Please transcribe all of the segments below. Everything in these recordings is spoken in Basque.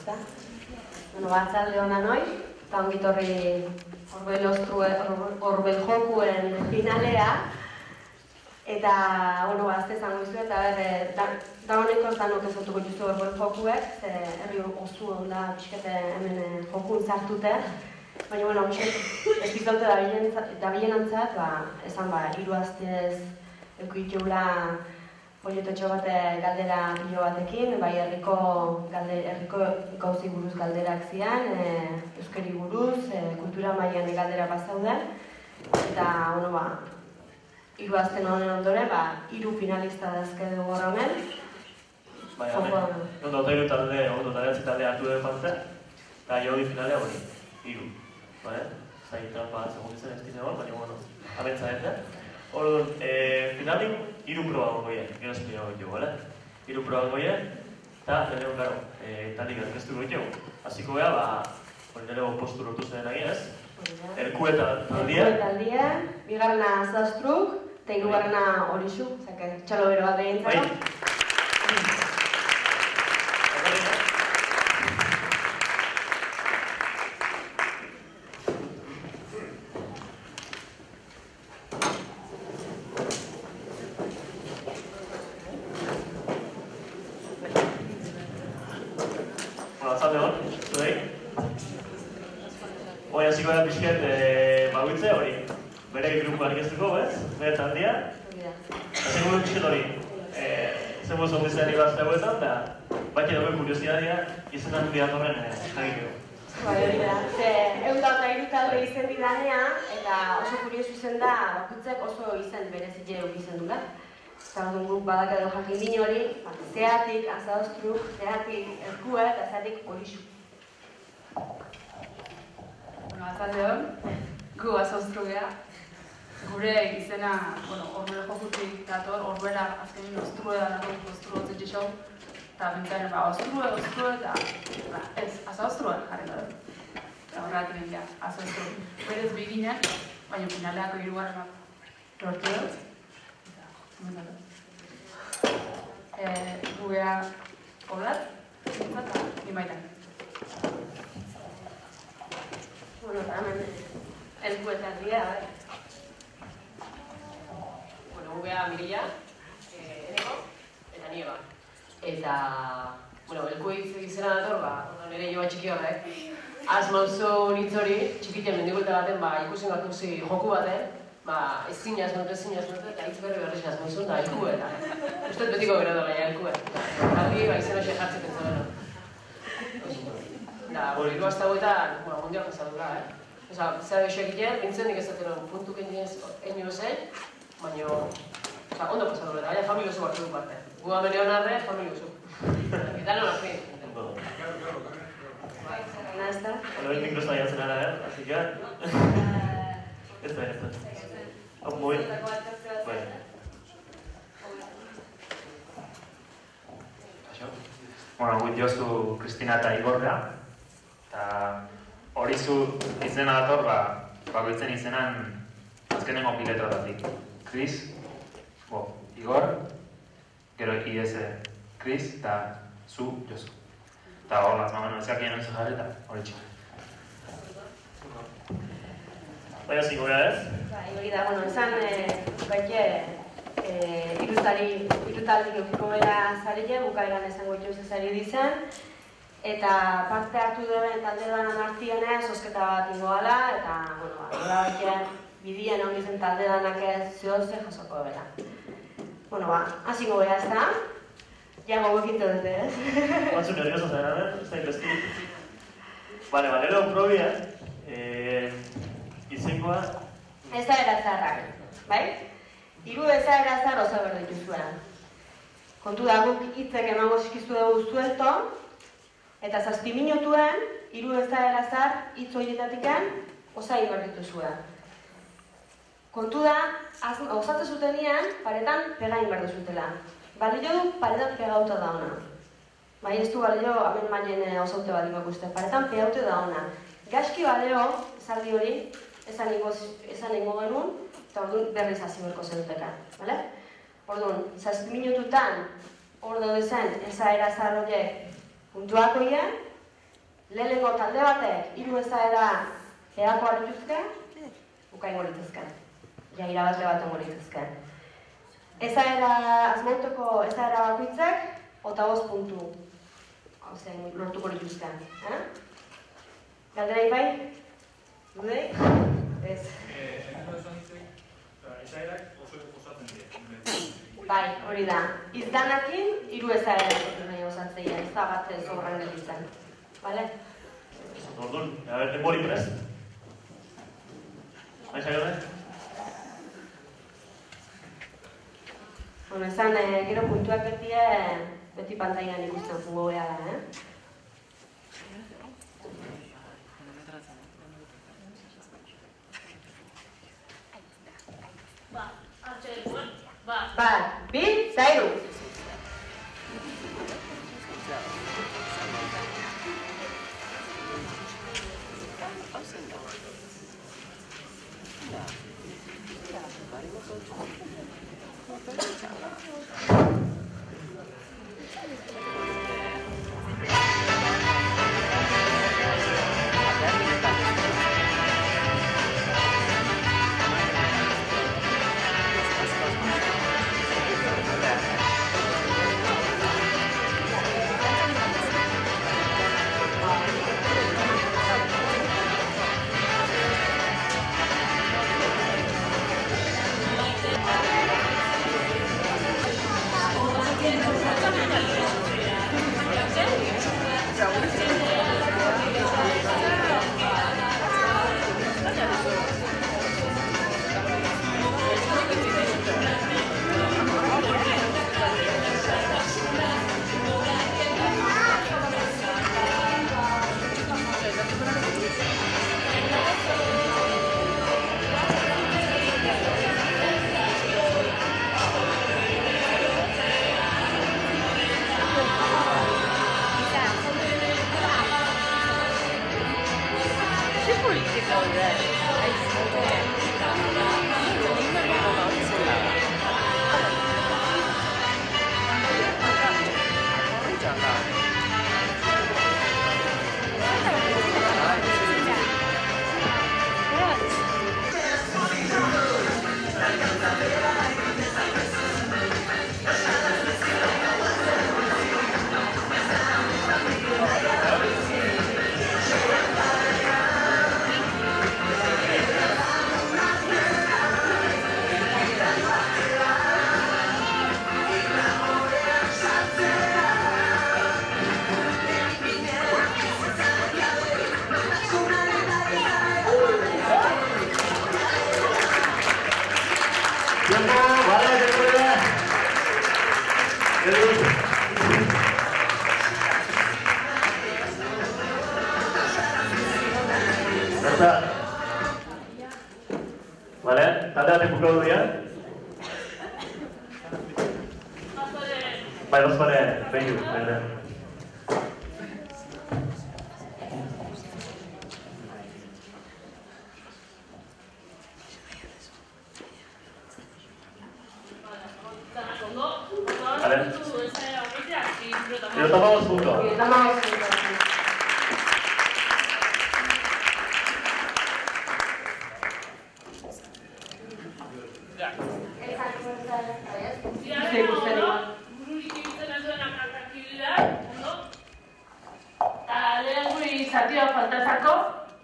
Eta? Batzalde honan hoi, eta ongitorri Orbel jokuen finalea. Eta, azte zango izu, eta da honeko zanok ezotuko juzu Orbel jokuek, herri osu onda pixkete hemen jokun zartute. Baina, ez bizaute dabilen antzat, esan hiru astez eukitzula folletetxo bate galdera pilo batekin, bai herriko gauzi buruz galderak zian, euskeri buruz, kultura mailan galdera bazauden, eta, hiru azten honen ondoren, hiru finalista dazke dugu horremen. Ondo hiru talde, talde hartu duen pantzea, eta jodi finalea hori, hiru. Zain trampa segun izan ez dine hor, baina, abentza ez da. Orduan, finalin, hiru proba gongoien, gero espina goitegu, hiru proba gongoien, eta lehenengo, karo, taldik azkestu goitegu. Hasiko beha, lehenengo postu lortu zen egin, ez? Erkueta taldia. Erkueta taldia, bigarrena Zastruk, eta hirugarrena Horixu, zake, txalo bero bat egin zara. Hasiko da pixket bagoitze hori, bere grupuan ikestuko, bere taldia. Eta zengu pixket hori, zengu zondizean ibazte hauetan, eta baki dagoen kuriosidadea izenan diatorren jakiteko. Hori da, eundauta hiru talde izen didanea, eta oso kuriosu izen da, bakutzek oso izen berezile izen dula. Eta orduan guk badak edo jakin din hori, zeatik, Azaostruk, zeatik, Erkue, eta zeatik Horixu. Azalde hon, gu Azaostru geha. Gure izena, Orbel jokutik dator, Orbela azkenin Ostrue da nago, Ostrue otzen txixau. Eta bintzaren, Ostrue, eta ez, Azaostrue jarri da. Eta horretik egia, Azaostru. Berez biginen, baina finaleako hirugarrenak lortu dut. Eta, komentatu. Gu geha Oblat, eta Imaitan. Eta hemen elkuetan dira, Gugea Mirilla, Eneko, eta Nieba. Eta, elkue izena dator, nire joa txiki horrek. Asmauzo nitz hori, txikiten mendikulta baten, ikusi joku baten, ezin asmautu, eta hitz berri asmauzun, eta elkue, eta uste betiko gero da baina elkue. Aldi, izena xe jartzen pentsabena. Da, hiru hasta hauetan, mundial jazadura, zera bexo egiten, bintzen nik ezaten puntuk egin zen, baina, ondo pasadura, baina familio oso hartu dut parte. Gu amene honarre, familio oso. Eta non afrin. Nahazta? Hori nik dosta jatzen ara, así que... Ez da. Hau moi. Gu Josu, Kristina eta Igorra. Eta hori zu izena dator, bakoitzen izenan azkenengo piletrotatik. Kris, Igor, gero IS Kris eta zu Josu. Eta hola, ezakien oizu jarri eta hori txik. Baina zingo gara ez? Hori da, esan baite irutaldik eukiko bera zarile, bukaeran esango itxuz ezari dizan. Eta parte hartu duen talde danan hartzienez, osketa bat ingoala, eta, nola bakien bidien hori zen talde danak ez zehose jasoko bera. Hasiko gara ez da? Ja gogoekintu dute, ez? Batzuk nervioso zen, ez da inbesti. Lero probia, izengoa... Ez da erazarrak, bai? Hiru ez da erazar oso berditu zuen. Kontu da guk hitzek emango eskizu dugu zuelto, eta 7 minutuen, hiru ez da erazar hitz horietatiken osa inberditu zuen. Kontu da, osatze zutenean, paretan pega inberdu zutela. Balio du, paretan pegauta da ona. Bai, ez du balio, hamen maien osaute bat ikuste, paretan pegaute da ona. Gaski balio, esaldi hori, esan ingo genuen, eta orduan berriz hasi berko zenuteka. Orduan, 7 minututan, hor daude zen, ezaera zar horiek puntuakoia, lehenengo talde batek 3 esaera erakoa dituzke, ukaingo lituzke. Ja, irabazle batengo lituzke. Asmautuko esaera bakoitzek, 25 puntu lortuko lituzke. Galdera bai? Dudei? Ez. Esaerak osatzen dira. Bai, hori da. Izdanakin 3 esaera osatzea, ez da bat ez horren gelditzen. Bale? Orduan, denbori prest? Bai, Jaione? Bueno, esan, gero puntuak beti pantailan ikusten jugo beha da, Bat, bi, zairu. Vale, talde batek bukatu dira? Bai, Ospare, behitu, berde. Vale. Pero tomamos punto.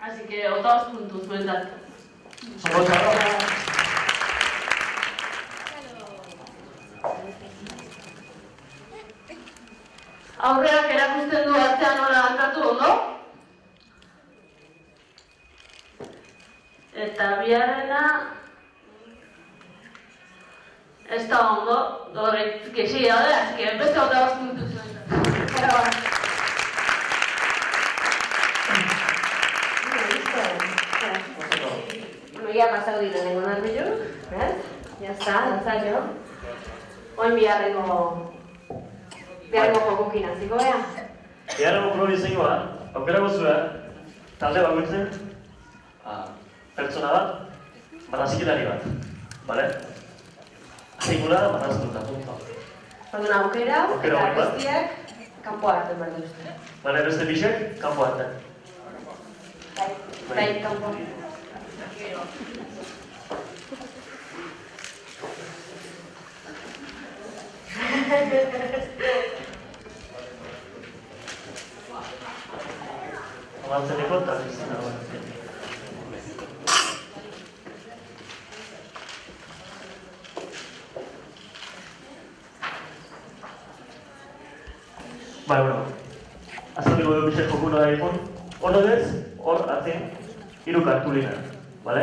Así que otros puntos, ¿verdad? Aurreak erakusten du atzean nola antatu ondo. Eta biharrena ez da ondo, horrek kexi daude, así que beste otros puntos. Bueno, ya ha pasado de lengo nervio, ¿ves? Ya está, ensayo. Oin biharrengo jokokin hasiko gea. Biharrengo probizioa, aukerako zuen, talde bakoitzen pertsona bat, marrazkilari bat, bale? Hasikura marraztuta, punto. Orduan aukera, eta guztiak kanpo hartzen behar duzte. Bale, beste pixek, kanpo hartzen. Bai, kanpo. Amantzeko eta Kristina. Bai, bueno, azalduko dugu pixek joku nola egon. Hor edez, hor atzen, hiru kartulina, bale?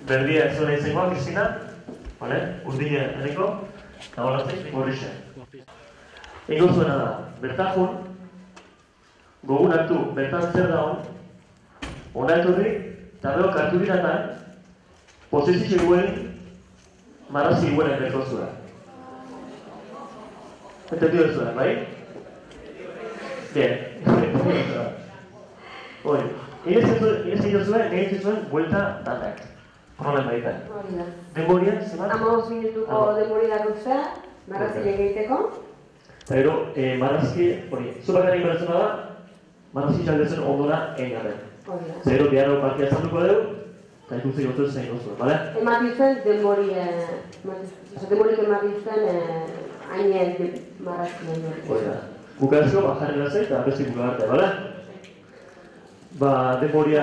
Berdia ez zuen izangoa, Kristina, bale? Urdine eneko, eta hor atzen, gorrixe. Ego zuena da, bertan jun, gogun hartu, bertan zer da hon, hona etorri, eta beho kartulinatan, posizitxe guen, marrazi guen eneko zuen. Entendido ez zuen, bai? Bien. Hori, ines egin zuen, negin zuen, buelta danak. Problema egiten. Hori da. Denboria, zebat? 15 minutuko denbori dagotzea, marrazile egiteko. Eta gero, marrazki, hori, zubakarrik beratzena da, marrazki txaldezen ondona egin gaben. Hori da. Zero, diaro partia zanduko dugu, eta ikusi gotu zein gozuen, bale? Ematen denbori, denborik ematen hainen marrazile egiteko. Hori da. Bukarazko, bajarren lazai eta beste bukagarte, bale? Ba, denboria...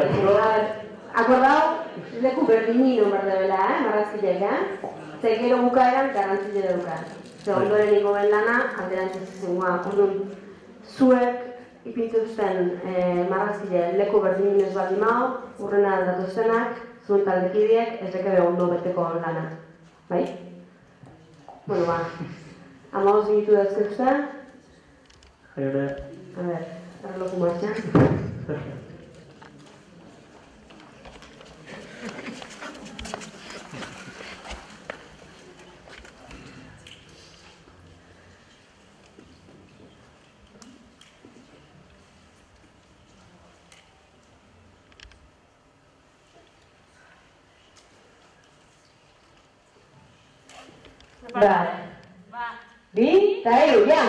Akordau, leku berdinino berdebela, marrazkileak, Ze gero bukaeran garantzile dauka. Ze ondoren ingoen lana, alderantzez zengoa. Orduan, zuek ipintuzten marrazkile leku berdinez bat imao, urrena aldatuztenak, zuen taldekideek ez deke ondo beteko lana. Bai? Bueno, ba, 15 minutu dazkezta. Aione. A ver, erreloku martxan. Bat, bi, eta hiru, ja!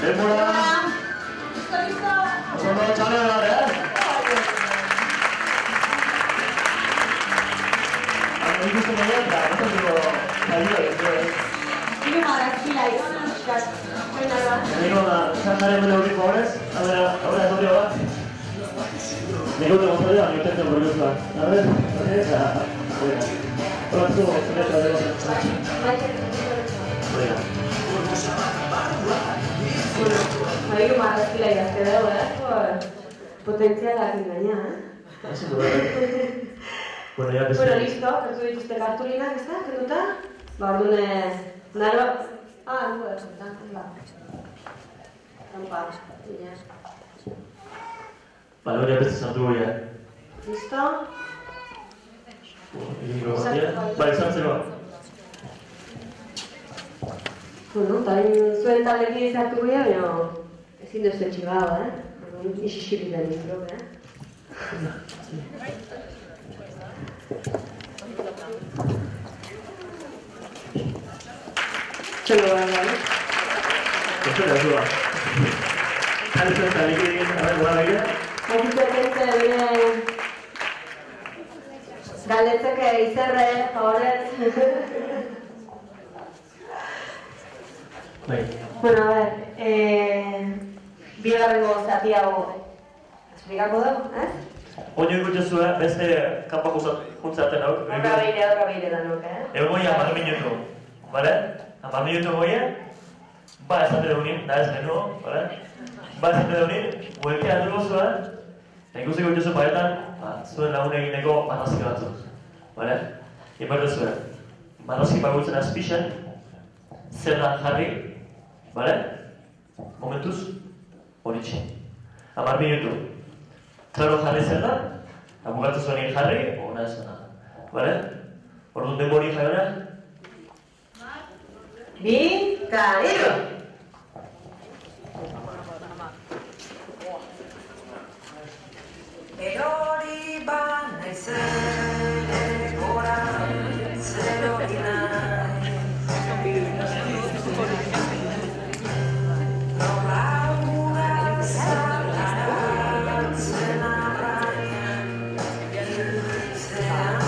Denbora! Oso txalo da, ikusten nahian, eta gozatuko zailo ez. Hiru marrazkila izan, Niko da, zantzaren bere aurriko horrez, ahora etorri bat. Niko te gozatela, nio tenten borgozua. A ver, eta... Hola, zu, zenetra dela. Hiru marrazkila idazte dugu, potentzialak ingaina, Bueno, ya Bueno, listo, hartu dituzte kartulinak, ez da, kenduta? Ba, orduan, naro... Gu esan, ba. Tampa, ina. Vale, hori apetze zantu goia. Listo? Iringo batia. Bai, zantzeko. Bueno, eta zuen talekin izartu goia, baina ezin duzte txibau, Orduan, isisili den izan, Txelo gara, Espera, zu ba. Jale zuen talekin, gora begira. Okitzetente bine... Galdetzeke izerre, favorez. Bai. Bueno, a ver, bigarrengo zati hau esplikako dugu, Oino ikutxezue, beste kanpa juntzaten hau. Horra beire danok, Egon goia 10 minutu, bale? 10 minutu goia, ba esate deunin, da ez genuo, bale? Ba esate deunin, huelkea dugu zuen, eta ikusiko dituzu paretan, zuen lagun egineko marrazki batzuk, bale? Inberte zuen, marrazki bagutzen azpixen, zerran jarri, bale? Momentuz, horitxe. 10 minutu. Klaro jarri zer da, eta bukatu zuen jarri, ona ez da. Bale? Orduan denbori jaiona? 2, eta 3. Erori ba naizen gora zerori nahi Nola ura zaratzen arraian hiltzean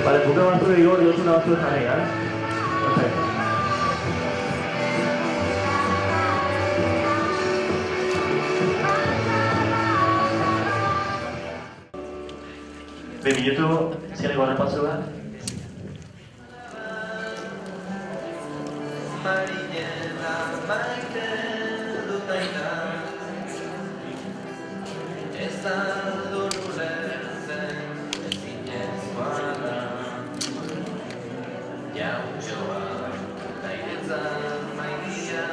Vale, buke batzuek igor diozuna batzuek jarri, Perfecto. Minutu zialiko repasua. Marinela maite dutaita ez da dorulertzen ezinezkoa da jautxoa dairetzan maitia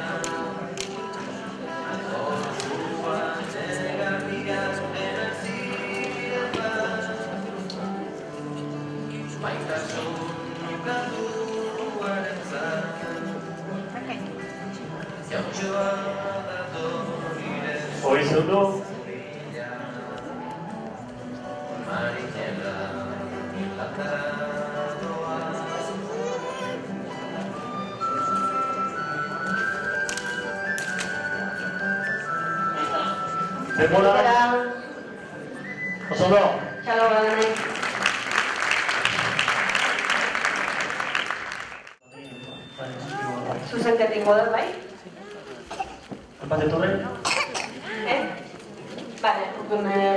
Orduan negarriak erazien bat maitasun nukanduarentzat Hoy segundo. Marinela milakadoa Denbora. Oso ondo. Txalo, denai. Zuzenketik godot, bai? Empate torre. Vale,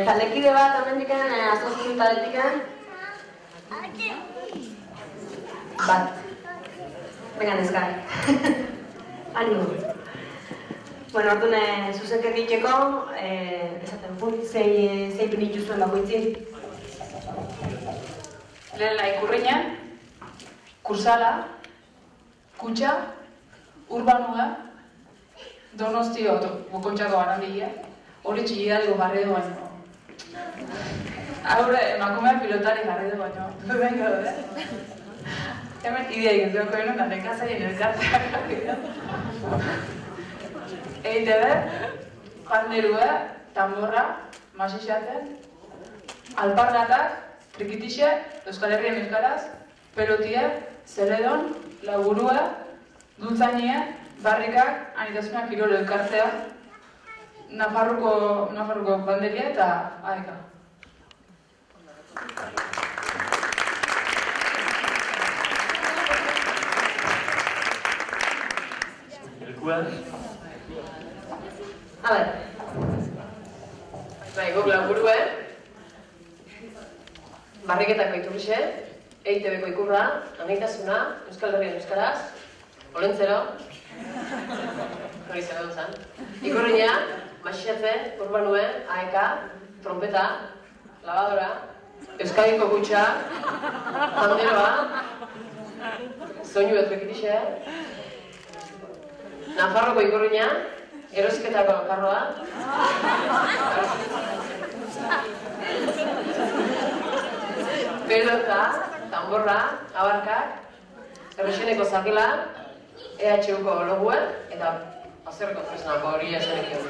taldekide bat amendiken, azaztu taldetiken. Bat. Venga, neskai. Animo. Bueno, orduan zuzenketik itxeko, esaten punt, zei pinit justuen bakoitzin. Lehela ikurriña, kursala, kutxa, urbanua, Donostio bukontxako barandia, hori txigidaleko garrido baino. Haure, emakumea pilotari garrido baino. Bengo, Hemen idea egiteko egin da nekazaien elkarteak garrido. EITB, janderue, tamborra, masixaten, alpargatak, trikitixe, Euskal Herrien euskaraz, pelotie, zeledon, laburue, dultzainie, barrikak, anitasuna kirolo elkartea, Nafarroko banderia eta AEK. Elkuen. A ber. Guk laburue, barriketako iturrixe, EITB-ko ikurra, anitasuna, Euskal Herrien euskaraz, olentzero, hori zera duzan. Ikurriña, masixatze, urbanue, AEK, trompeta, lavadora, Euskadiko kutxa, janderoa, soinu etrikitixe, Nafarroko ikurriña, erosketako karroa, pelota, tamborra, abarkak, errexeneko zakela, EHUko logua eta azerreko tresnako hori esanekin.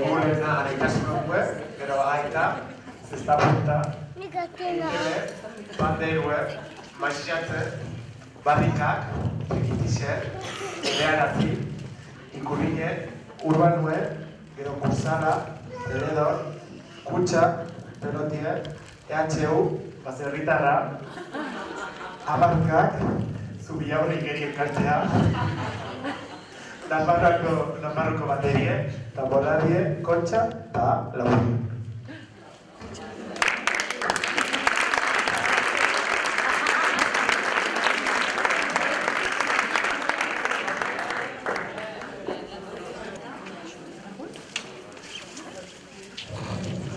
Gurena ikasun web, gero aita, zesta punta, bandeirue, maixatze, barrikak, trikitixe, beharatzi, ikurriñe, urbanue, gero kursala, zeledor, kutxa, pelotie, EHU, baserritarra, abarkak, zubiaurri geri elkartea, Nafarroko baterie, tamborrarie, kontxa eta laburi.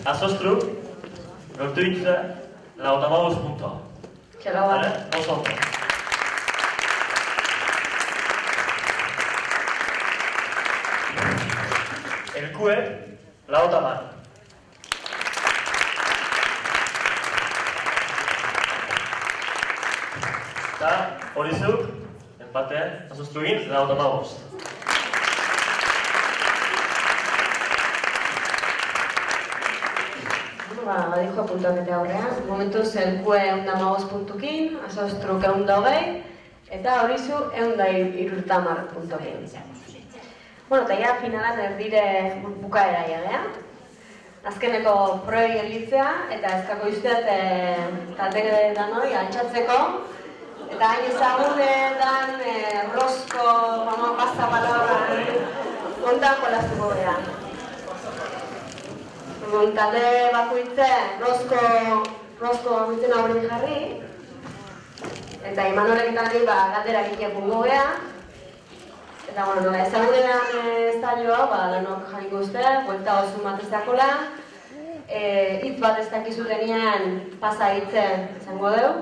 Azostru, lortu dituzte, 55 puntua. Txalo bat. Oso ondo. Elkuek, 50. Eta hori zuk, empatean, azostru egin, 55. badijo.net aurrean. Momentuz elkue 115 puntukin, Asaustruk 120, eta horizu 130 puntukin. Bueno, eta ja finalan erdire bukaera jagea. Azkeneko proei gelditzea, eta ezkako izteat talde danoi altxatzeko. Eta hain ezagunetan rosko, pasta palabra, kontan kolaztuko beha. Talde bakoitzen rosko bakoitzen aurrein jarri. Eta Imanolek eta nahi galderak ikepungo beha. Eta ezagunean zailua, denok jarriko uste, buelta osun bat ez dakola. Hitz bat ez dakizutenean pasa hitzen izango deu.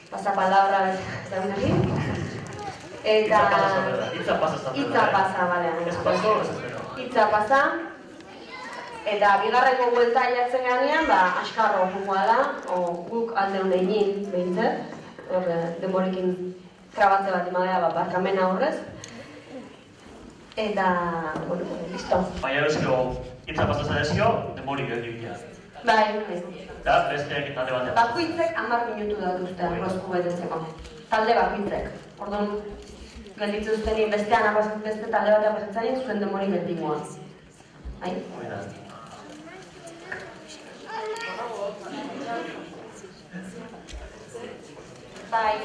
Pasa palabra ezagun egin. Eta... Hitza pasa, bale. Hitza pasa. Eta bigarreko buelta jatzen ganean, askarro jungoa da, guk alde honen egin behintzet. Denborekin krabatze bat imadea barkamena horrez. Eta, bueno, listo. Baina bezko hitza pasa zarezio, denborik egin. Bai. Eta besteak talde batean. Bakoitzek 10 minutu datuzte rosku betetzeko. Talde bakoitzek. Orduan, gelditzen zuten bestean beste talde batean pasatzen zuen denbori berdingoa. Bai? Bai,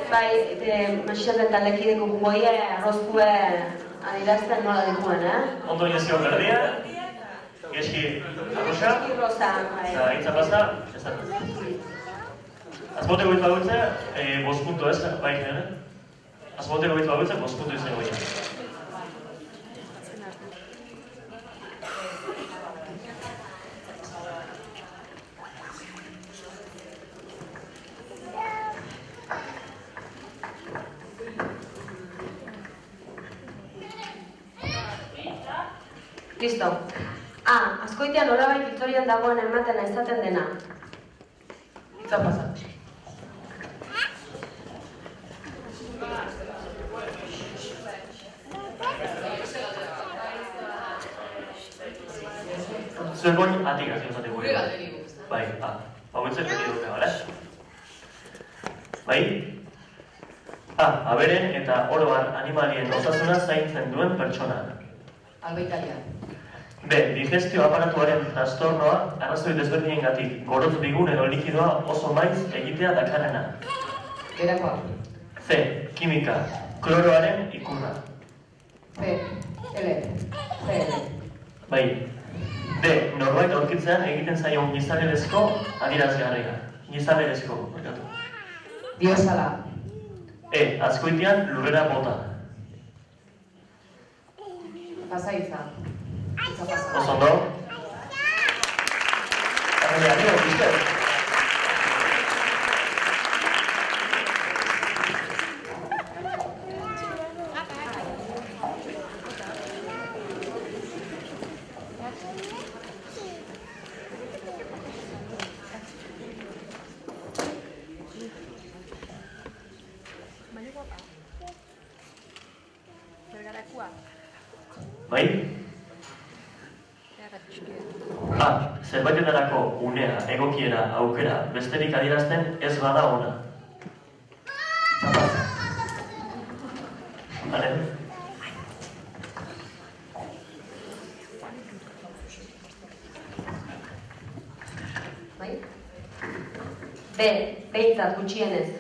masixaten taldekideko gungoia arrozkue adirazten nola dikuen, Ondo inezio berdia, eski arroxa, eta hitza pasa, ez da. Azboteko hitz badutzen, 5 puntu ez, bai ginen, azboteko hitz badutzen, 5 puntu izango ginen. Listo. Azkoitean nolabait historian dagoen ematen izaten dena. Hitza pasa. Zuen goin atik azio esate gure. Bai, hauetzen beti dute, bale? Bai? Aberen eta oroan animalien osasuna zaintzen duen pertsona. Albaitaria. B. Digestio aparatuaren trastornoa arrazoi desberdinengatik gorotz bigun edo likidoa oso maiz egitea dakarrena. Gerakoa. C. Kimika. Kloroaren ikurra. C. L. C. Bai. D. Norbait aurkitzean egiten zaion gizalerezko adierazgarria. Gizalerezko, barkatu. Diosala. E. Azkoitian lurrera bota. Pasaiza. Oso ondo. Anio, pizte. Bai? Zerbaitetarako unea, egokiera, aukera, besterik adierazten ez bada ona. Zapasa. Bale? Bai? B. Behintzat gutxienez.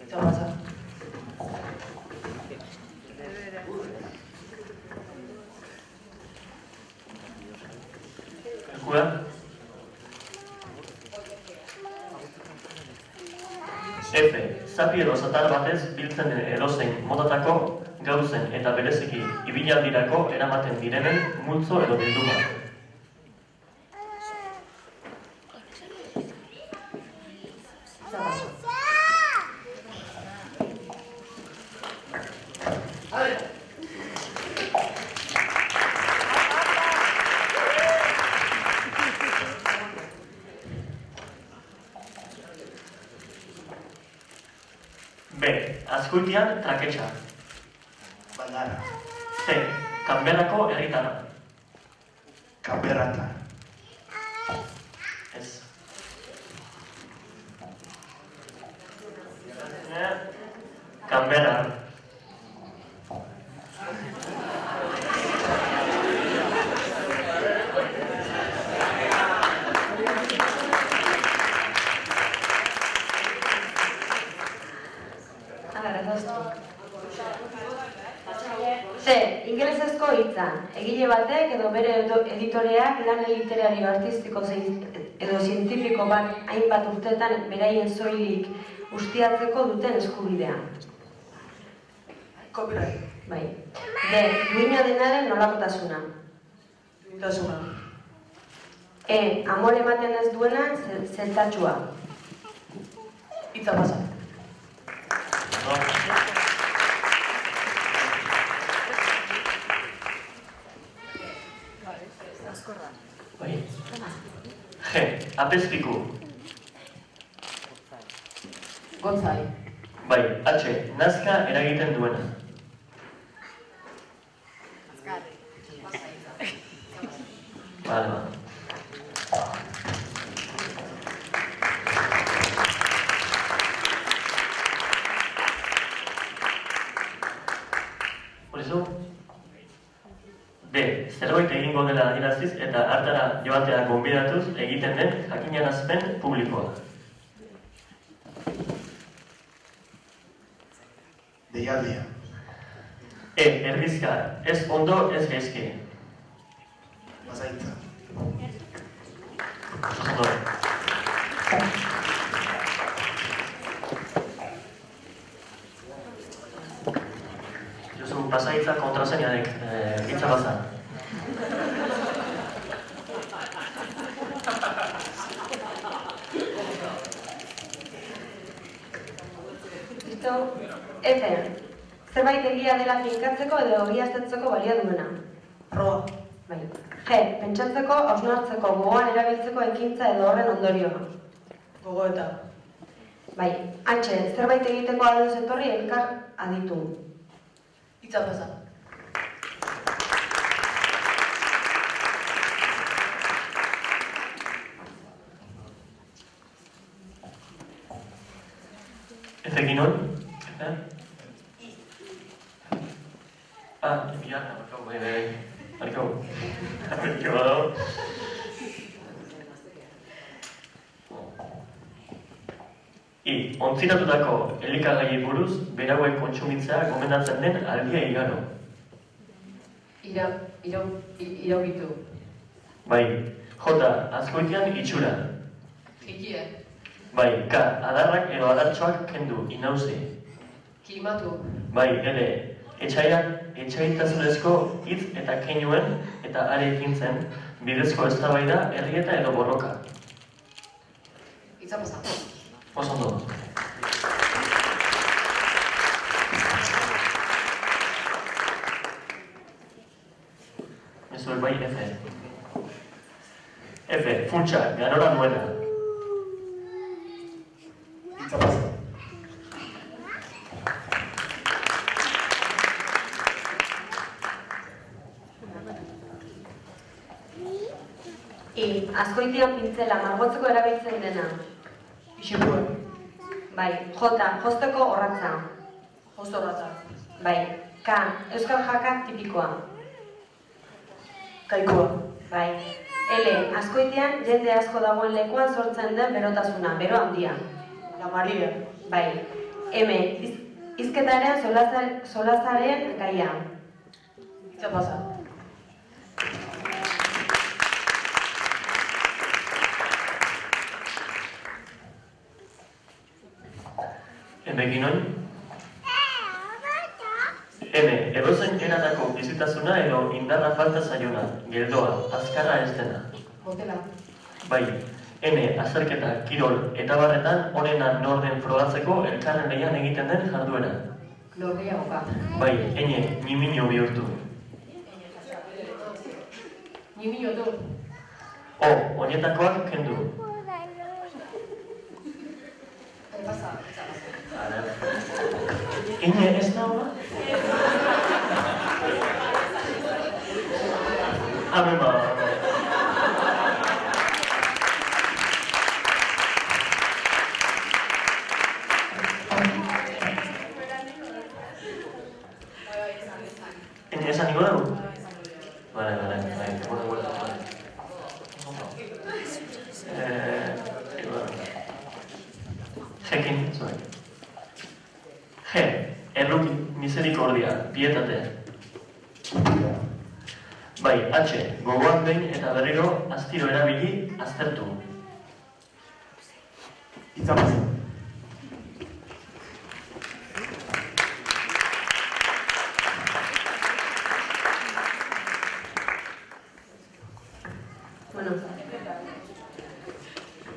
Zapasa. Kura? F. Zapi edo zatar batez biltzen den edozein motatako gauzen eta bereziki ibilaldirako eramaten direnen multzo edo bilduma. B. Azkoitian traketxa. Baldara. C. Kanberrako herritara. Kanberrata. Ez. Canberra. Ingelesezko hitza, egile batek edo bere editoreak lan literario artistiko edo zientifiko bat hainbat urteetan beraien soilik ustiatzeko duten eskubidea. Copyright. Bai. D. Duina denaren nolakotasuna. Duintasuna. E. Amore ematen ez duena zeltatxua. Hitza pasa. Bai. G. Apezpiku. Gontzai. Bai. H. Nazka eragiten duena. Vale, va. Por eso, B. Zerbait egingo dela adieraziz eta hartara joatea gonbidatuz egiten den jakinarazpen publikoa. Deialdia. E. Erdizka. Ez ondo, ez gaizki. Pasaitza. Ondo. Josu, pasaitza kontraseinarik hitza bazan. Listo? F. Zerbait egia dela finkatzeko edo egiaztatzeko balio duena. Proa. Bai. G. Pentsatzeko, hausnartzeko, gogoan erabiltzeko ekintza edo horren ondorioa. Gogoeta. Bai. H. Zerbait egiteko ados etorri elkar aditu. Hitza pasa. Ezekin hon? Ya, markau. Markau badago. I. Ontziratutako elikagaiei buruz, berauek kontsumitzea gomendatzen den aldia igaro. Irabitu. Bai. J. Azkoitian itxura. Jikie. Bai. K. Adarrak edo adartxoak kendu, inauzi. Kimatu. Bai. L. Etxaitasunezko hitz eta keinuen eta are ekintzen bidezko eztabaida, errieta edo borroka. Hitza pasa. Oso ondo. Eso bai F. F. Funtsa, ganora duena. Hitza pasa. I. Azkoitian pintzela margotzeko erabiltzen dena. Ixipua. Bai. J. Josteko orratza. Josto ratza. Bai. K. Euskal jaka tipikoa. Kaikoa. Bai. L. Azkoitian jende asko dagoen lekuan sortzen den berotasuna, bero handia. La Maria. Bai. M. Hizketaren solazaren gaia. Hitza pasa. Emekin hori? M. Edozein eratako bizitasuna edo indarra falta zaiona, geldoa, azkarra ez dena. Motela. Bai. N. Azerketa, kirol eta barretan onena norden frogatzeko elkarren lehian egiten den jarduera. Norgehiagoka. Bai. N. Nimino bihurtu. Nimino du. O. Oinetakoak kendu. Pasa. Ine ez da hona? Amen ba. Jekin, sorry. G. Erruki, misericordia, pietate. Bai, H. Gogoan behin eta berriro astiro erabili, aztertu. Itzapasa. Bueno,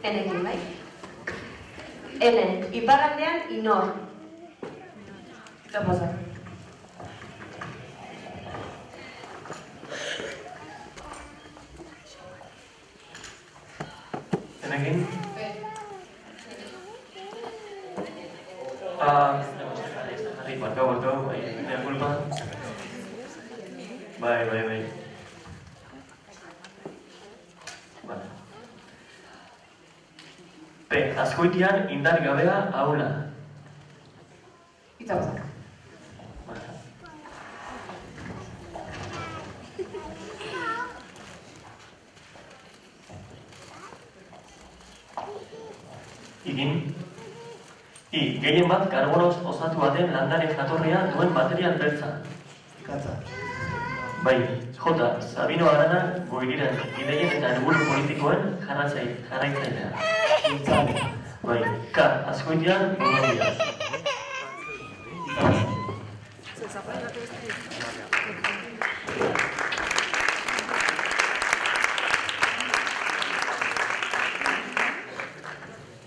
enekin, bai? Ene, iparraldean inor. Itzapasa. Enekin? Barkau, bai, mea culpa. Bai. Vale. P. Azkoitian indar gabea ahula. Itzapasa. Vale. Igin. I. Gehien bat karbonoz osatu baten landare jatorria duen material beltza. Ikatza. Bai, J. Sabino Arana goiriren ideien eta helburu politikoen jarraitzailea. Itzale. Bai, K. Azkoitian gogoria.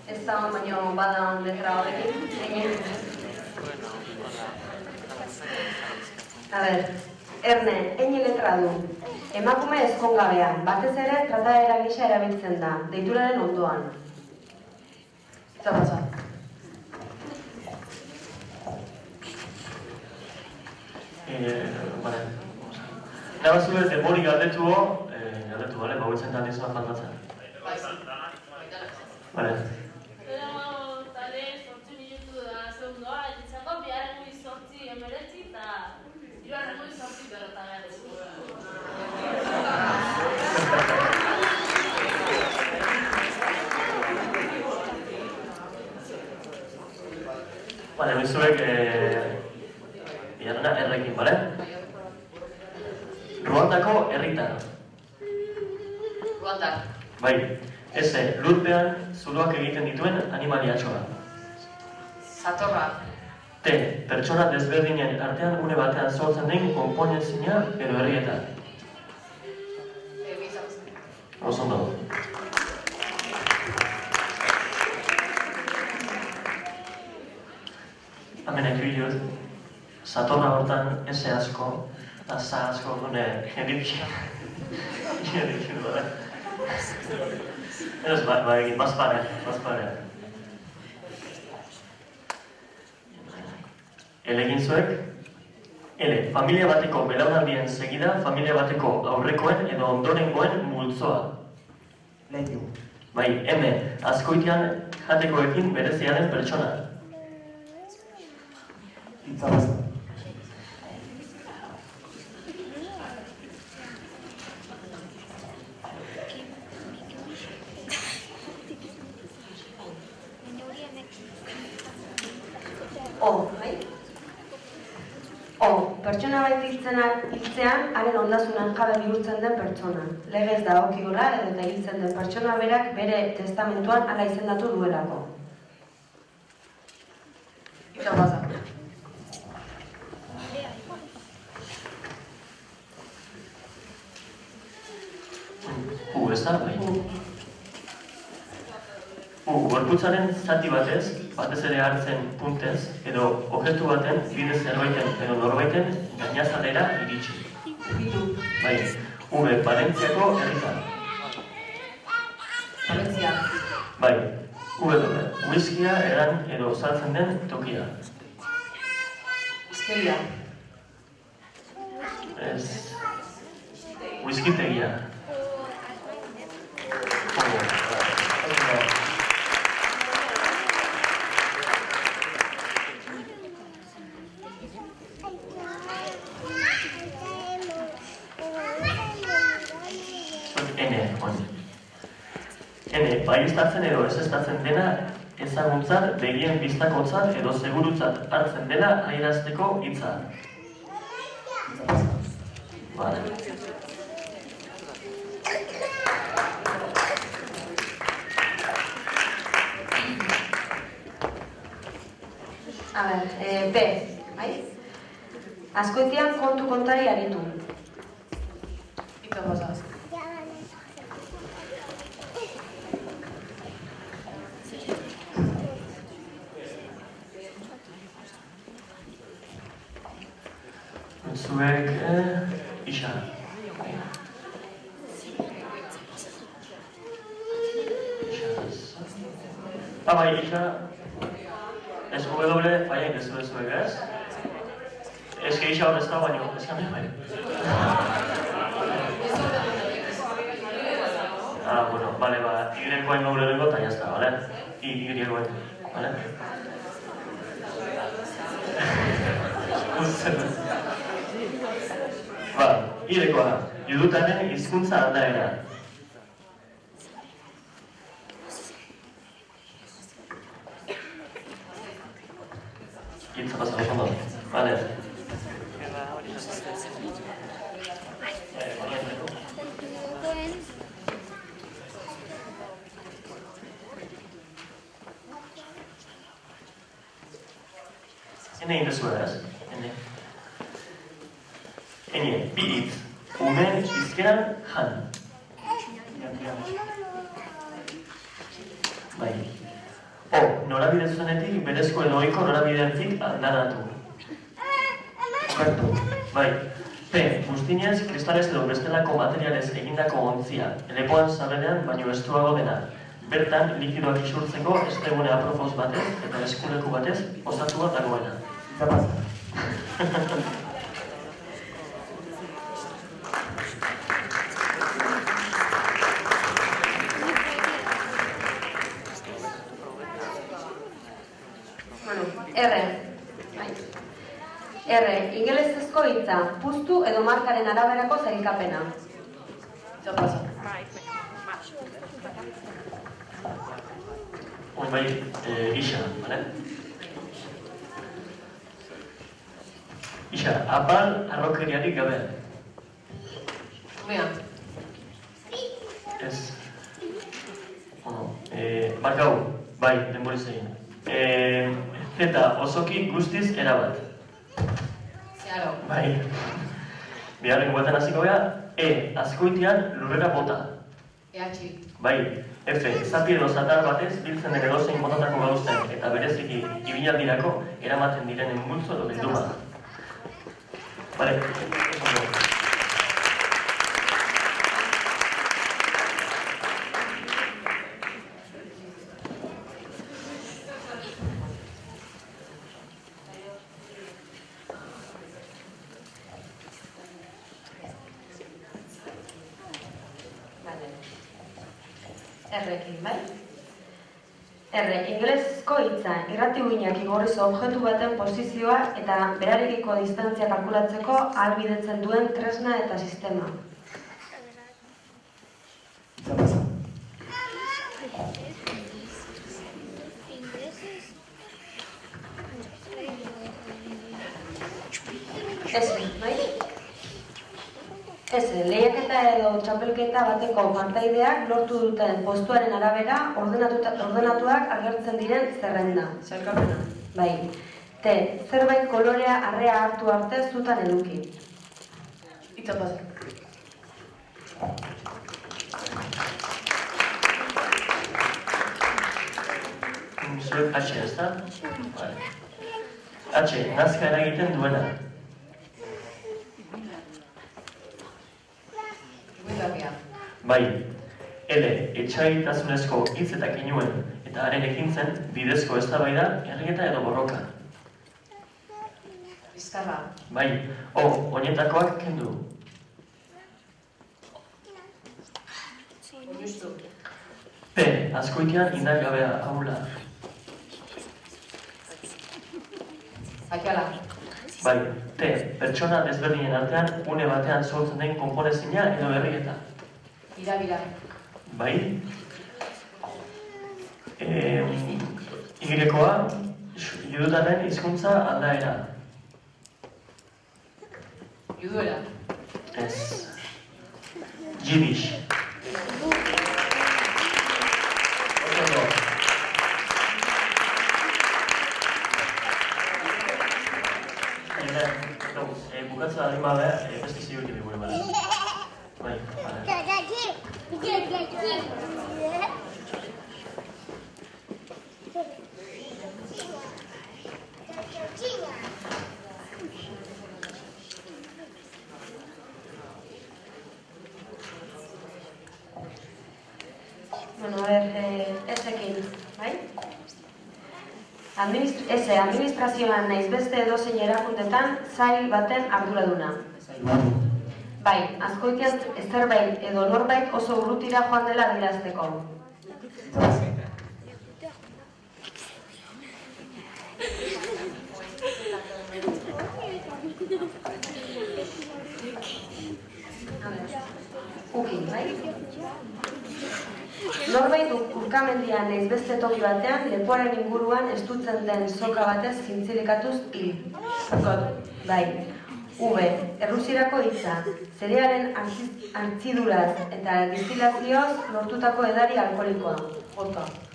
Ez da on, baino bada on letra horrekin. A ber, Erne, eine letra du. Emakume ezkongabea, batez ere trataera gisa erabiltzen da, deituraren ondoan. Itzapasa. Vale. Nabazue, denbori galdetu, bale, bagoitzen da nizua faltatzen. Vale. Vale, mizuek, bigarrena errekin, bale? Ruandako herritar. Ruanda. Bai, eze, lurpean zuloak egiten dituen animaliatxoa. Satorra. T. Pertsona desberdinen artean une batean sortzen den konponezina edo herrietan. Osondo. Hemen ekibidioz, satorra hortan eze asko, eta za asko dune jenditik. Jenditik dure. Ez, egin, bazpare. Elegin zuek, Ele, familia bateko belaunaldien segida, familia bateko aurrekoen edo ondorengoen multzoa. Leitu. Bai, M, Azkoitian jatekoekin berezia den pertsona. Itzapasa. O, bai? O, pertsona bat hiltzean, haren ondasunan jabe bihurtzen den pertsona. Legez dagokiola edo eta hiltzen den pertsona berak bere testamentuan hala izendatu duelako. Itzapasa. Ez da, bai? Gorputzaren zati batez ere hartzen puntez, edo objektu baten bidez zerbaiten edo norbaiten gainazalera iritsi. Bai, V, Valentziako herritar. Valentzia. Bai, W, whiskia edan edo saltzen den tokia. Bizkeria. Ez, whiskitegia. N, honi. N, baieztatzen edo ezeztatzen dena ezaguntzat, begien bistakotzat edo segurutzat hartzen dela adierazteko hitza. Vale. A ber, B, bai? Azkoitian kontu kontari aritu. Ito pasa. Zuek, isa. Bai, isa. Ez W, faiak ez zuek, ez? Ez que isa horrez da, baino, ez kamien bai. Bueno, vale, Y-koen gaur erengo eta jazta, vale? Y-koen, vale? Y-koa da, judutaren hizkuntza aldaera. Hitza pasa, oso ondo, vale? Ene indezu ez? Ene, bi hitz, umen izkeran jan. Bai. O, norabide zuzenetik, berezko edo ohiko norabideantzik aldaratu. Okartu. Bai. P, guztinez, kristalez edo bestelako materialez egindako ontzia, lepoan sabelean baino estuago dena. Bertan, likidoak isurtzeko estegune apropoz batez eta eskuleku batez osatua dagoena. Eta pasa. R. R. Ingelesezko hitza, puztu edo markaren araberako sailkapena. Ito pasa. Bai, isa, bale? Isa, apal arrokeriarik gabe. Umea. Ez. Markau, bai, denboriz egin. Zeta, osoki guztiz erabat. Zeharo. Bai. Biharreko baten hasiko gara, azkoitian lurrera bota. EH. Bai, F, zapi edo zatar batez biltzen den edozein motatako gauzten eta bereziki ibilaldirako eramaten direnen multzo edo bilduma. Bale, Errekin, bai? R. Ingelesezko hitza, irrati uginak igorrizo objektu baten posizioa eta berarekiko distantzia kalkulatzeko ahalbidetzen duen tresna eta sistema. Eta pasa. Ez, bai? Ez, lehiaketa edo txapelketa bateko partaideak lortu duten postuaren arabera ordenatuak agertzen diren zerrenda. Sailkapena. Bai. T. Zerbait kolorea arrea hartu arte zutan eduki. Ito pasa. zuek H, ez da? H, nazka eragiten duena. Bai, L, etxaitasunezko hitz eta kinuen eta haren ekintzen bidezko eztabaida, errieta edo borroka. Bizkarra. Bai, O, oinetakoak kendu. Oiustu. P, azkoitian indar-gabea ahula. Akiala. Bai, T, pertsona desberdinen artean une batean sortzen den konponezina edo berrieta. Irabira. Bai. Igrekoa, judutaren hizkuntza aldaera. Juduera. Ez. Yiddish. Bukatza adin babe, beste ziur gibi gure bale. Bai, bale. Bueno, a ver, ezekin, bai? Administrazioan naiz beste edozein erakundetan sail baten arduraduna. Bai, Azkoitian zerbait edo norbait oso urrutira joan dela adierazteko. Ukin, bai? Norbait urkamendian naiz beste toki batean, lepoaren inguruan estutzen den soka batez zintzilikatuz hil. Bai. Errusierako hitza, zerealen antziduraz eta distilazioz lortutako edari alkoholikoa.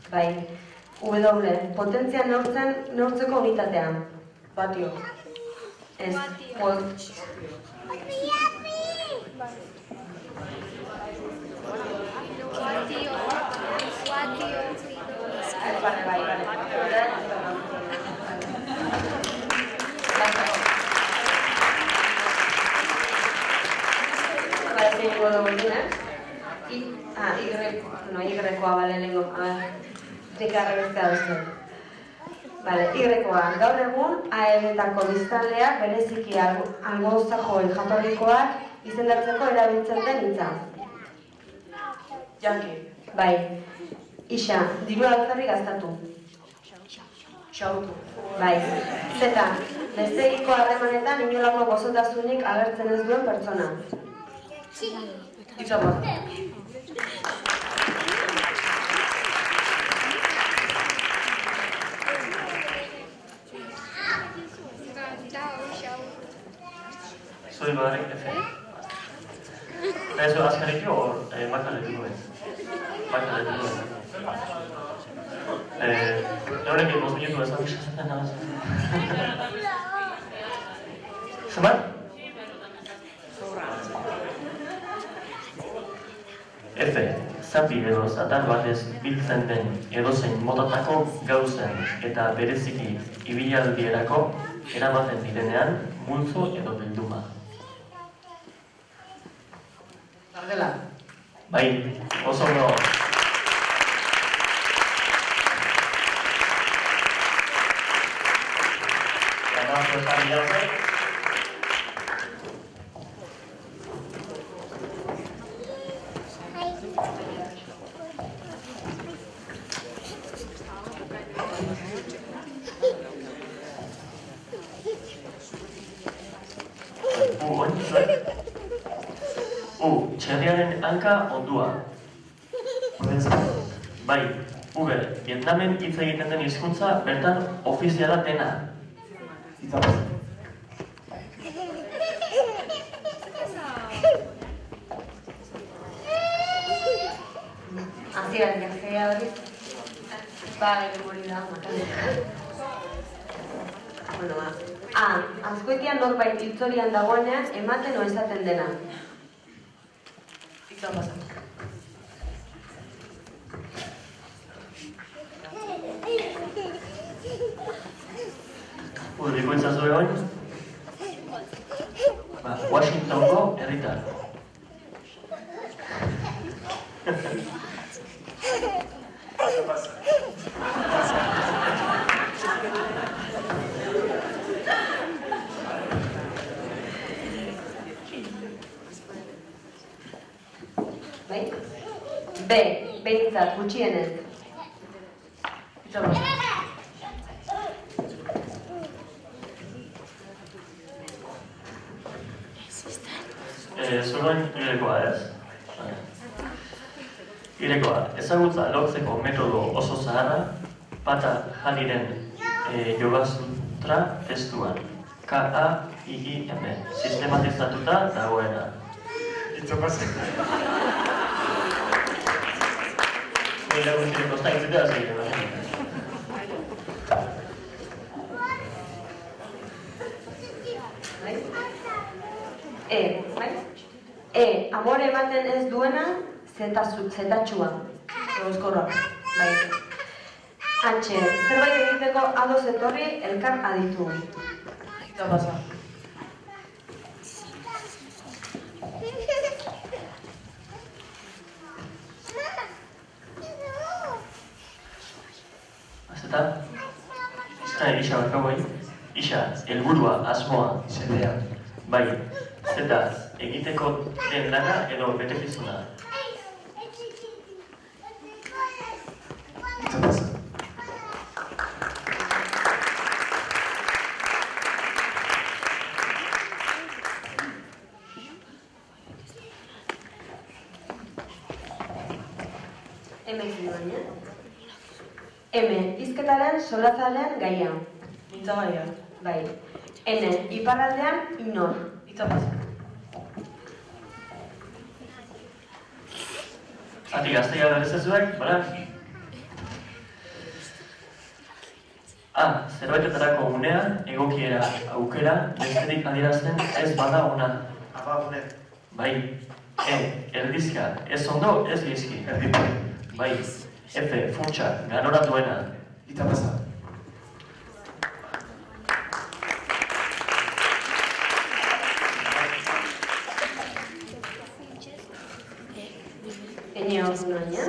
Bai. Potentzia neurtzeko unitatea. Batio. Ez. Y-koa, bale, lengo. Y-koa. Gaur egun, AEB-etako biztanleak bereziki algozajoi jatorrikoak izendatzeko erabiltzen den hitza. Janki. Bai. Ixa, diru altzarri gaztatu. Xautu. Bai. Zeta, bestegiko harremanetan inolako gozotasunik agertzen ez duen pertsona. Itxomo. Zoi badarek, efe. Eso azkarik jo, makaletu duen. Makaletu duen. Horrekin, 5 minutu ez da bisatzen nabaz. Zemat? Efe, zapi edo zatar batez biltzen den edozein motatako gauzen eta bereziki ibilaldierako eramaten direnean multzo edo bilduma. Gardela. Bai, oso ondo. Ganazo esan bilatzen. Txerriaren hanka ondua. Bai, Vietnamen hitz egiten den hizkuntza bertan ofiziala dena. Azia hori. Bai, hori da, makaleka. Azkoitian norbait hiltzorian dagoenean ematen o esaten dena. Itza pasa. Urriko itzazue hori? Washingtongo herritar. Bai? Behintzat, gutxienez. Zurgoin irekoa ez? Hilekoa, ezagutza lortzeko metodo oso zaharra, Pata Janiren Yoga Sutra testuan. KAIIM, sistematizatuta dagoena. Itzapasa. Mila guztien kosta itzitea zegoen. Amore ematen ez duena, zetatxua. Egozkorra, bai. Antxe, zerbait egiteko ados etorri elkar aditu. Eta pasa. Azeta? Isa barkau bai? Isa, helburua, asmoa, xedea. Bai, zeta, egiteko den lana edo betekizuna. Itzapasa. Hizketaren solatzalean gaia. Mintzagaia. Bai. Ene, iparraldean inor. Itzapasa. Zati gazteia berez ezuek, bera? Zerbaitetarako unea, egokiera, aukera, besterik adierazten ez bada ona. Abagune. Bai. Erdizka, ez ondo, ez gizki. Erdipu. Bai. F, funtsa, ganoratuena. Itzapasa. Ene ordunaina.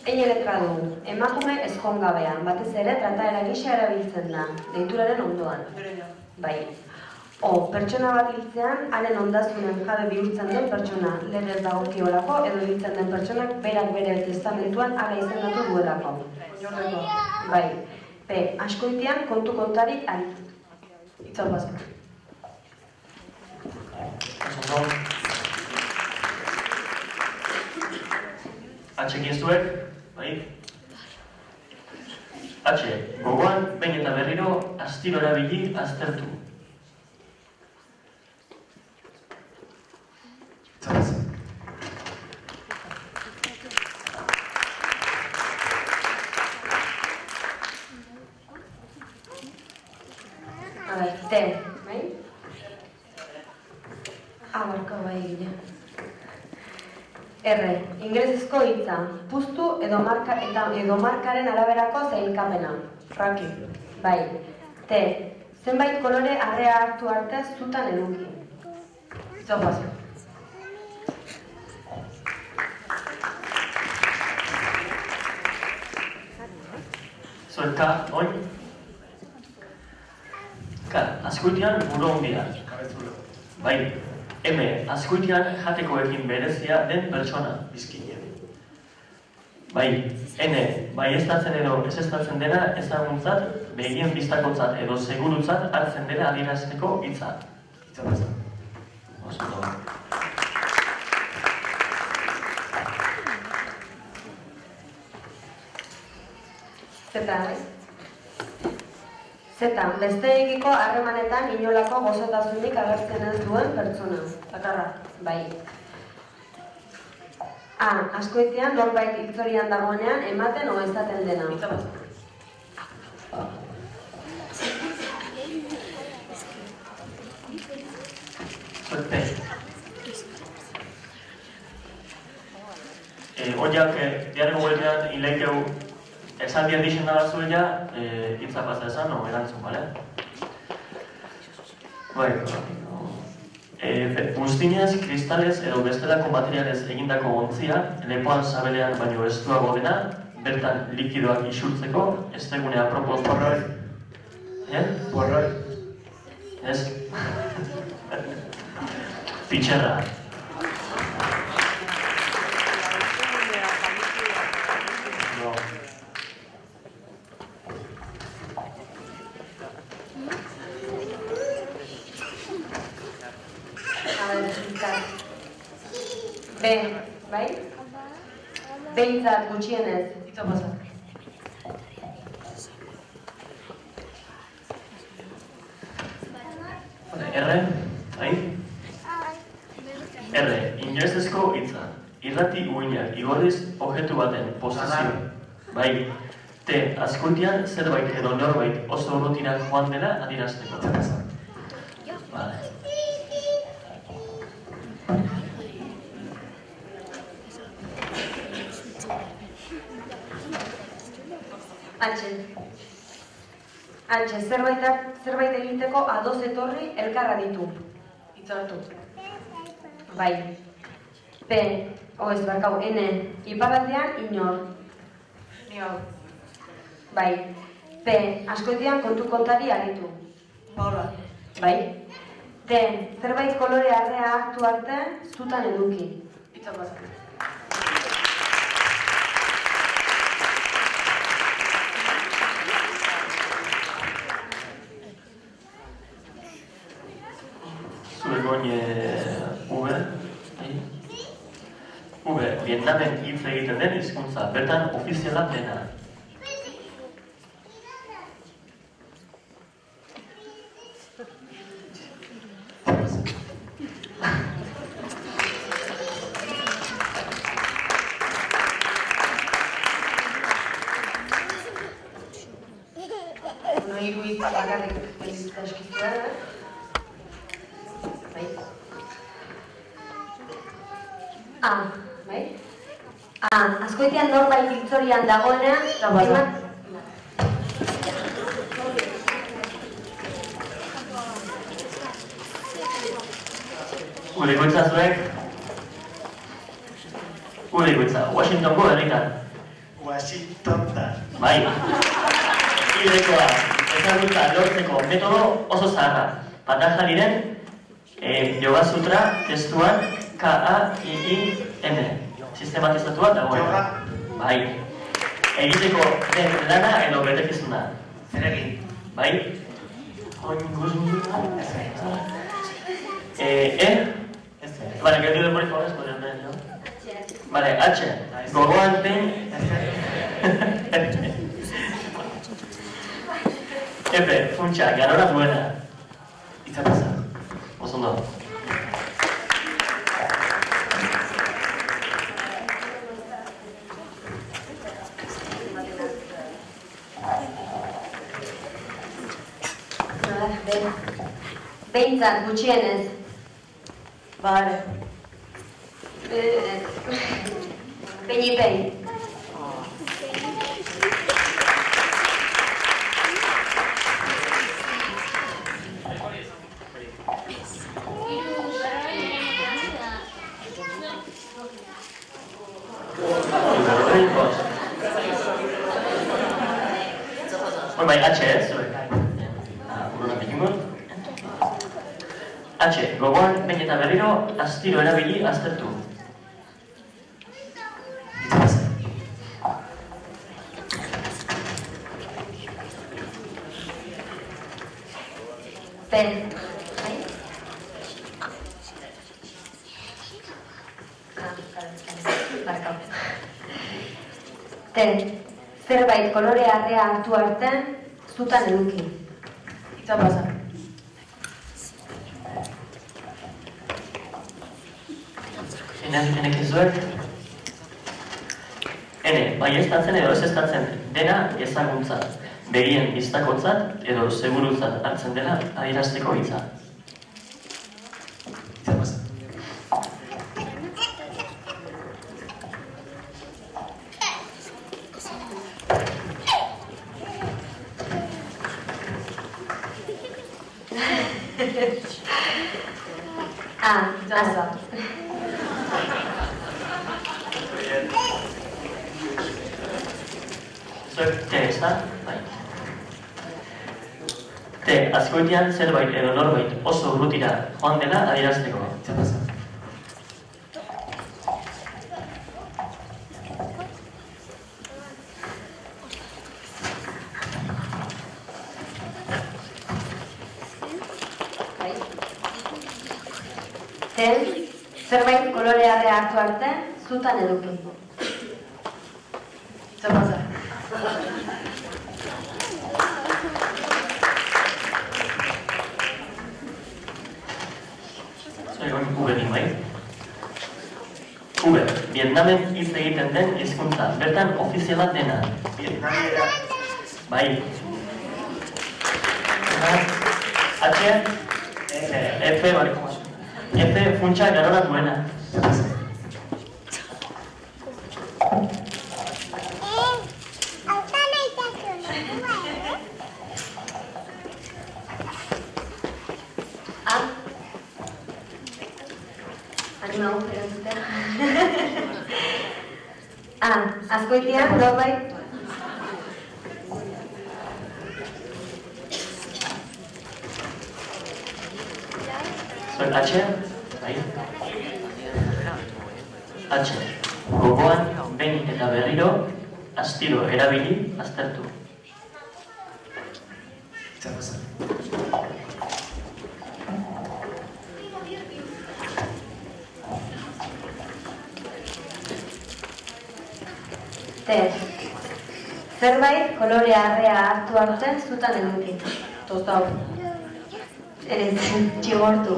Ene letra du. Emakume ezkongabean, batez ere trataera gisa erabiltzen da, deituraren ondoan. Bai. Pertsona bat hiltzean, haren ondasunen jabe bihurtzen den pertsona, legez dagokiolako edo hiltzen den pertsonak berak bere testamentuan hala izendatu duelako. Bai. B. Askoitian kontu kontarik ari. Itzapasa. Atxekin zuek, bai? Atxe, gogoan, behin eta berriro, astiro erabili aztertu. Itzapasa. T, bai? Barka bai gile. R, ingelesezko hitza, puztu edo markaren araberako zailkapena. Raki, bai. T, zenbait kolore arrea hartu arte zutan eduki. Itzapasa. Zueka, oi? Azkoitian buru ondia. Bai. M, azkoitian jatekoekin berezia den pertsona, bizkine. Bai. N, bai estatzen edo ez estatzen dena ezaguntzat, begien biztakotzat edo segurutzat hartzen dela adierazteko hitza. Itzapasa. Oso. Zeta, Zeta, besteekiko harremanetan inolako gozotasunik agertzen ez duen pertsona. Bakarra, bai. A, askoitian norbait hiltzorian dagoenean ematen o esaten dena. Zuekte. Oiak, diareko gueltean hileikeu esan dian dixen da batzuela, hitza pasa esan, o erantzun, bale? Bai, buztinez, kristalez edo bestelako materialez egindako ontzia, lepoan sabelean baino estuago dena, bertan likidoak isurtzeko, ez degunea propos Porroi. Porroi. Ez? Pitxerra. B, bai? Behintzat gutxienez. Hitza pasa. Erre, ahi? Erre, inoizezko hitza. Irrati uinak igorriz objektu baten posizio. Bai. Te, azkoitian zerbait edo norbait oso urrutinak joan dela adierazteko. Vale. Antxe, zerbait egiteko ados etorri elkarra ditu. Hitzartu. Bai. P, ez barkau, N, iparraldean inor. Ni hau. Bai. P, askoitian kontu kontari aritu. Paula. Bai. T, zerbait kolore arrea hartu arte, zutan eduki. Hitza pasa. Zuegoin V, V, Vietnamen hitz egiten den hizkuntza, bertan ofiziala dena. Hiru hitz bakarrik gelditzen eskitzea, bai. Bai? Azkoitian norbait hiltzorian dagoenean, Urikoitza zuek? Urikoitza, Washingtongo herritan. Washingtontan. Bai. Hilekoa, ezagutza lortzeko metodo oso zaharra. Patanjaliren Yoga Sutra testuan K-A-I-I-M. Sistematizatua dagoena. Bai. Egiteko den lana edo betekizuna. Zer egin? Bai. Vale, que el por favor, podrían ver, ¿no? Vale, H. Gogoan den. F, funtsa, garora duena. Hitza pasa. Oso ondo. Behintzat gutxienez. Vale. Beñipei. Bai, H, zuek. Urona pekingo. H, gogoan behin eta berriro astiro erabili aztertu. Pen. Ten. Zerbait kolore arrea hartu arte, zutan eduki. Hitza pasa. Enek izuek? Bai estatzen edo ez estatzen dena ezaguntza. Begien biztakotzat edo segurutzat hartzen dela adierazteko hitza. Hitza pasa. Asa. Zuek te ez da? Bai. Te, azkoitian zerbait edo norbait oso urrutira joan dela adierazteko. Hitza pasa. Ten, zerbait kolore arrea hartu arte, zutan eduki. Itza pasa. Egon Uberin bai. Ube, Vietnamen hitz egiten den hizkuntza, bertan ofiziala dena. Vietnamera. Bai. H, F, bai. F funtsa garora duena. Azkoitian, norbait. Zuen H, bai. H, gogoan, behin eta berriro, astiro erabili, aztertu. Itza pasa. T. Zerbait kolorea arrea hartu arte zutan eduki. Tostau. Ere txigortu.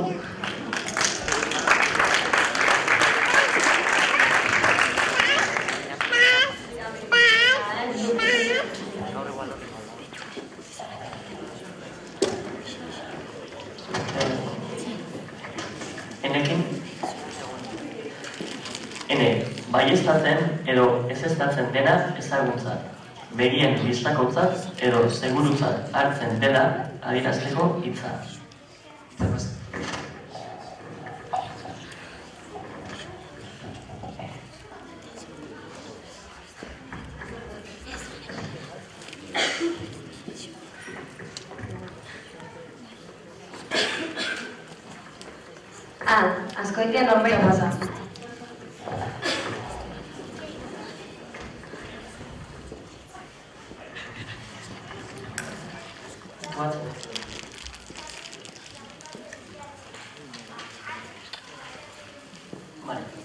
Enekin, baieztatzen edo ezeztatzen dena ezagutzat, begien bistakotzat edo segurutzat hartzen dela adierazteko hitza. Itza pasa. Azkoitian norbait pasa.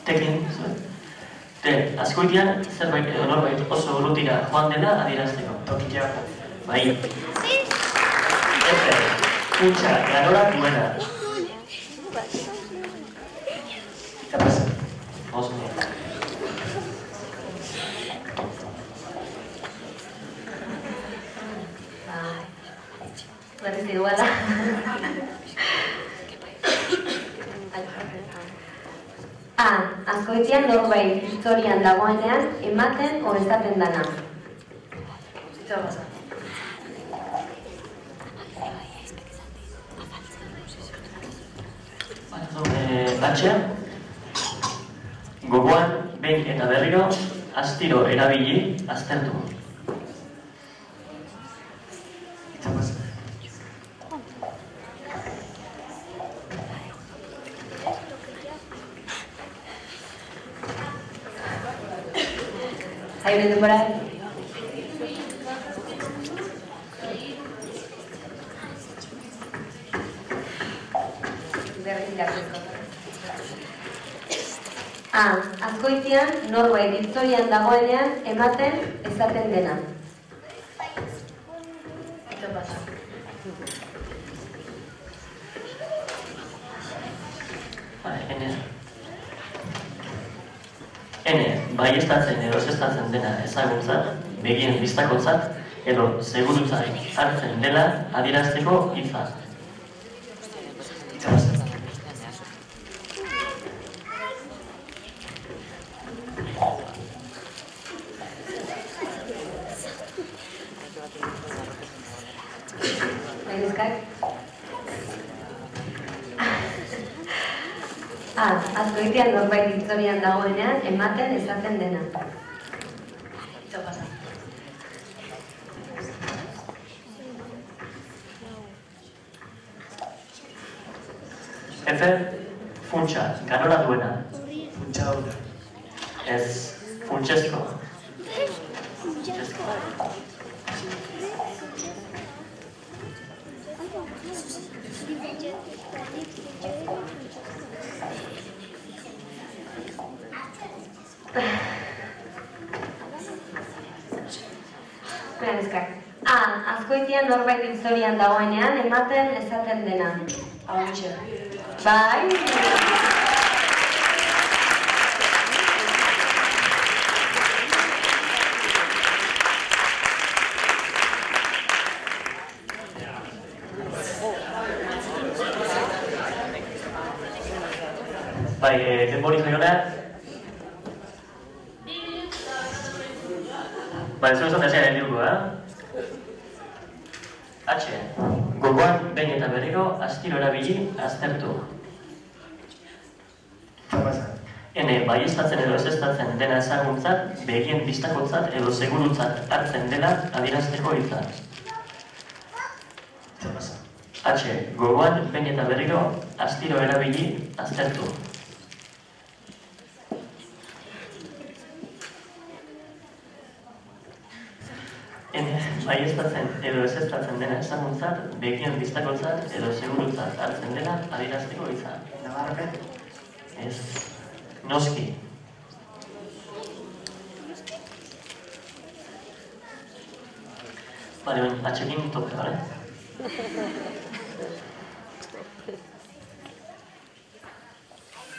Tekin, azkoitian zerbait edo norbait oso urrutira joan dela adierazteko. Tokia. Bai. Efe, funtsa garora duena. Itza pasa. Oso nire. Berriz iguala. Azkoitian norbait historian dagoenean ematen o esaten dana. Itza pasa. Batxea, gogoan, behin eta berriro, astiro erabili, aztertu. Itza pasa. Zaire denbora? Berriz jartzeko. Azkoitian norbait historian dagoenean ematen esaten dena. Itza pasa. Baieztatzen edo ezeztatzen dena ezagutzat, begien bistakotzat edo segurutzat hartzen dela adierazteko hitza. Itza pasa. Azkoitian norbait historian dagoenean ematen esaten dena. Itza pasa. Efe, funtsa garora duena. Funtsa hura. Ez, funtsezko. Funtsezko. Azkoitian norbait historian dagoenean, ematen esaten dena. Hauxe. Bai. Bai, denbori jaiona. Bai, zuen esan desean diugu, H. Gogoan behin eta berriro astiro erabili aztertu. N. Baieztatzen edo ezeztatzen dena ezaguntzat, begien bistakotzat edo segurutzat hartzen dela adierazteko hitza. H. Gogoan behin eta berriro astiro erabili aztertu. Baieztatzen edo ezeztatzen dena ezaguntzat, begien bistakotzat edo segurutzat hartzen dela adierazteko hitza. Navarra? Ez. Noski. Bale, atxekin tope, bale?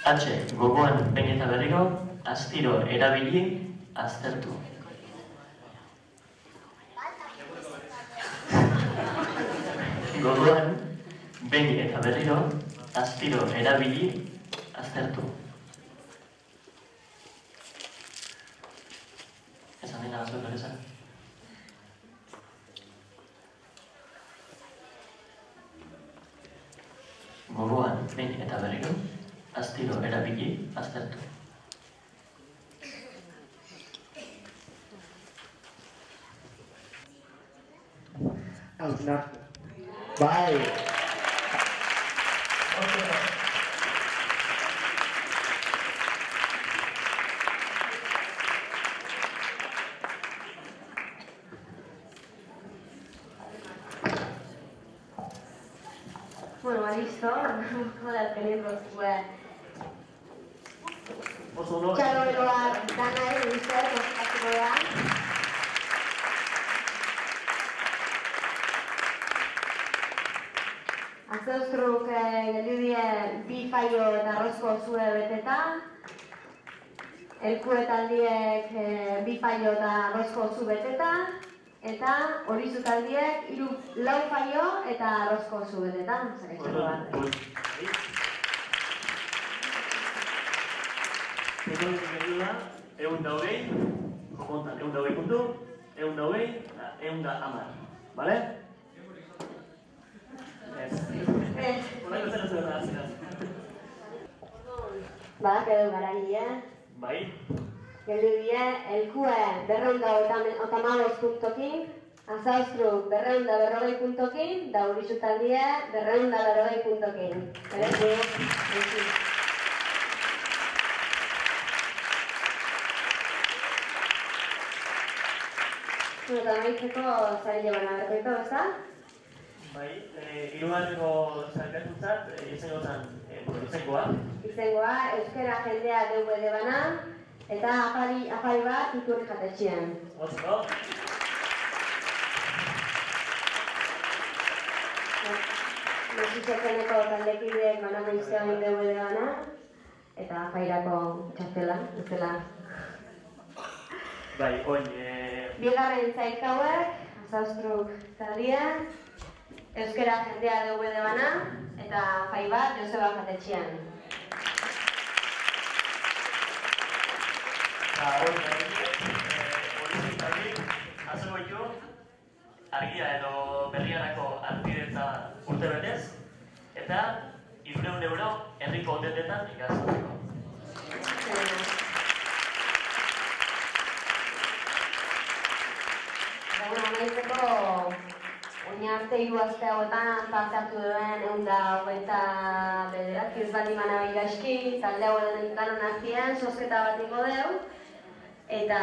H. Gogoan behin eta berriro, astiro erabili aztertu. Gogoan, behin eta berriro, astiro erabili aztertu. Esan dena gazuek berezak. Gogoan, behin eta berriro, astiro erabili aztertu. Hausnartu. Bai. Bueno, listo. Joder, peligro fue. Txalo beroak dana listo, kontatuko da. Azeustruk geldi die bi faio eta arrozko zue beteta. Elkuetaldiek bi faio eta arrozko zu beteta. Eta horizu taldiek lau faio eta arrozko zu beteta. Ekonomik egin da, 120, jokontan 120 puntu, 120 eta 110, bale? Ez. Horreko zer zuen da, zinaz. Badak edo garaile. Bai. Geldi die, elkue 285 puntokin, Azauztru 240 puntokin, da horizu taldie 240 puntokin. Eta maitzeko zari joan aberkoiko, eza? Bai, hirugarreko zailkakuntzat izango zen izengoa. Izengoa, euskera jendea DVD bana, eta afari bat iturri jatetxean. Otzko. Mesitzekeneko taldekideek banamo izan DVD bana, eta afairako txastela, ezela. Bai, oin... Bigarren zailkauek, Azaustruk taldia, euskera jendea DVD bana, eta afai bat Joseba jatetxean. Hori azalgoitu, argia edo berriarako argidetza urte betez, eta 200 euro herriko hotetetan ikastatzeko. Amaitzeko, oin arte 3 aste hauetan parte hartu duen 129 ez baldin bana igaski, talde hauen danon artean, sosketa bat ingo deu, eta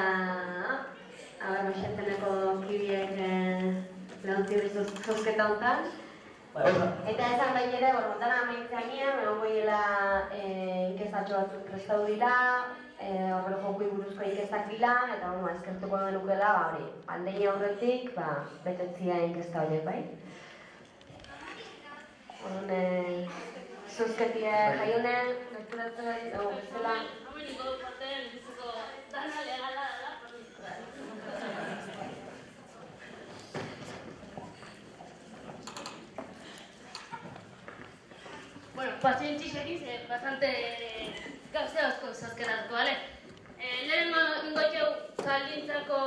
maixeteneko kibiek laguntzirri sosketa honetan, Eta esan bain ere, dana amaitzean nien, goiela inkesatxo batzuk prestatu dira, horrela jokui buruzko inkestak dira, eta eskertuko denukela, aldeia aurretik, betetzia inkesta horiek, bai? Zuzketie jaionen, gerturatzen ari, bezala. Ameriko batean bizuko dana legala da. Bueno, pazientzisekin, bastante gauze asko zazkerazko, bale? Lehen ingotxeu zaldintzako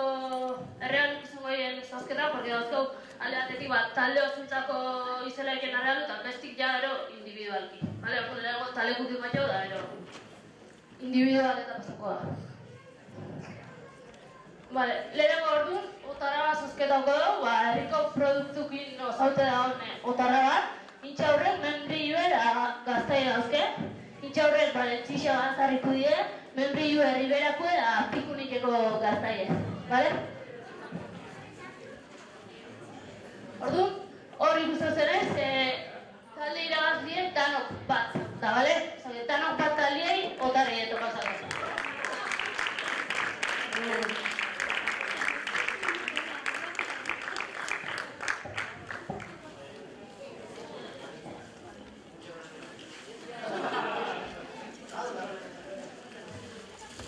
erreal izango egin zazkera, porque dauzkau alde batetik talde osuntzako izelaeken errealu eta bestik ja ero individualki. Bale, lehenko talekutik batxeu da ero individual eta pasako da. Bale, lehenko orduan, otarra zazketako dugu, herriko produktukin zaute da hone otarra bat, intxa horrek membrilluera gaztai dauzke, intxa horrek balentzixo gantzarriku die, membrillu herriberako da pikunikeko gaztai ez, bale? Orduan, hor ikusten zenez, talde iragazlien danok bat, da, bale? Zage, danok bat taldiei, otarri eto pasako.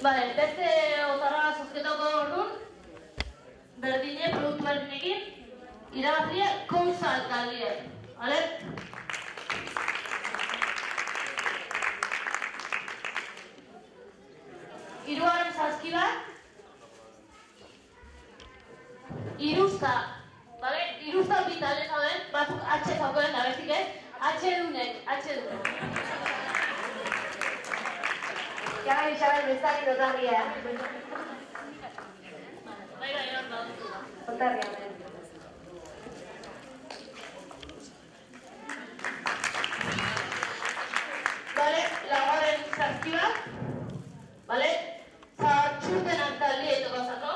Bale, beste otarra zozketako orduan, berdine produktu berdinekin, irabazile konsal taldie, bale? Hirugarren zazkibat, iruzta, bale? Iruzta bi talde zauden, batzuk H zaukoen da bestik ez, H-dunek. Jagai, bezakit otarria. Bai, hor da. Otarria, ben. Bale, laugarren zazkibat, bale, zatxurtenak taldi eto gozako.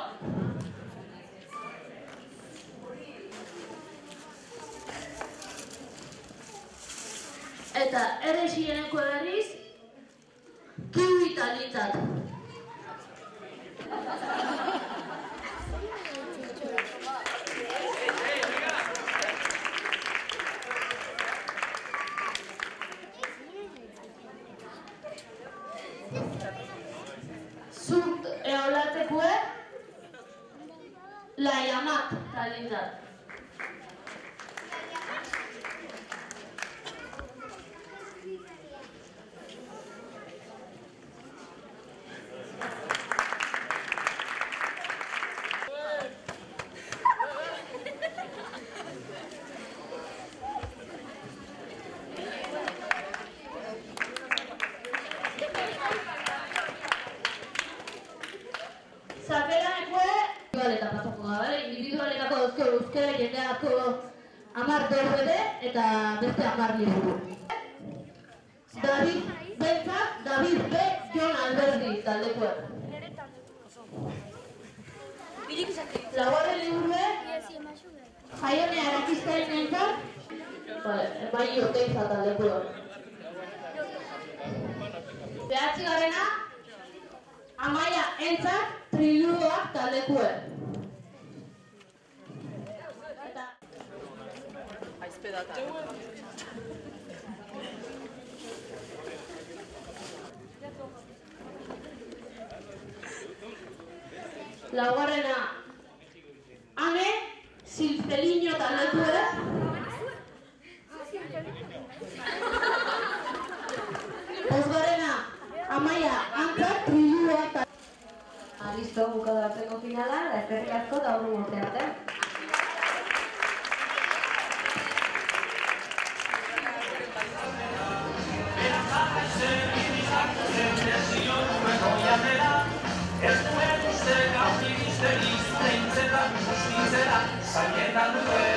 Eta errexieneko berriz, kiwi taldintzat. Zurt eolatzekoe, laiamak taldintzat. Individualetako dauzko euskara jendeako 10 dorbede eta beste 10 liburu. David Bentzak, David B. Jon Alberdi taldekoa. Laugarren liburue, Jaione Arakizkain entzat, bai Oteiza taldekoa. Behatzigarrena, Amaia entzat, Triludoak taldekoa. Laugarrena, Ane Silfeliño taldekoa. Bosgarrena, Amaia Antzak Triludoak. Listo, bukatu arteko finala, da eskerrik asko eta aurrun urte arte. Ez duen uste gaur iristen izten zela, guztitzera, zainetan duen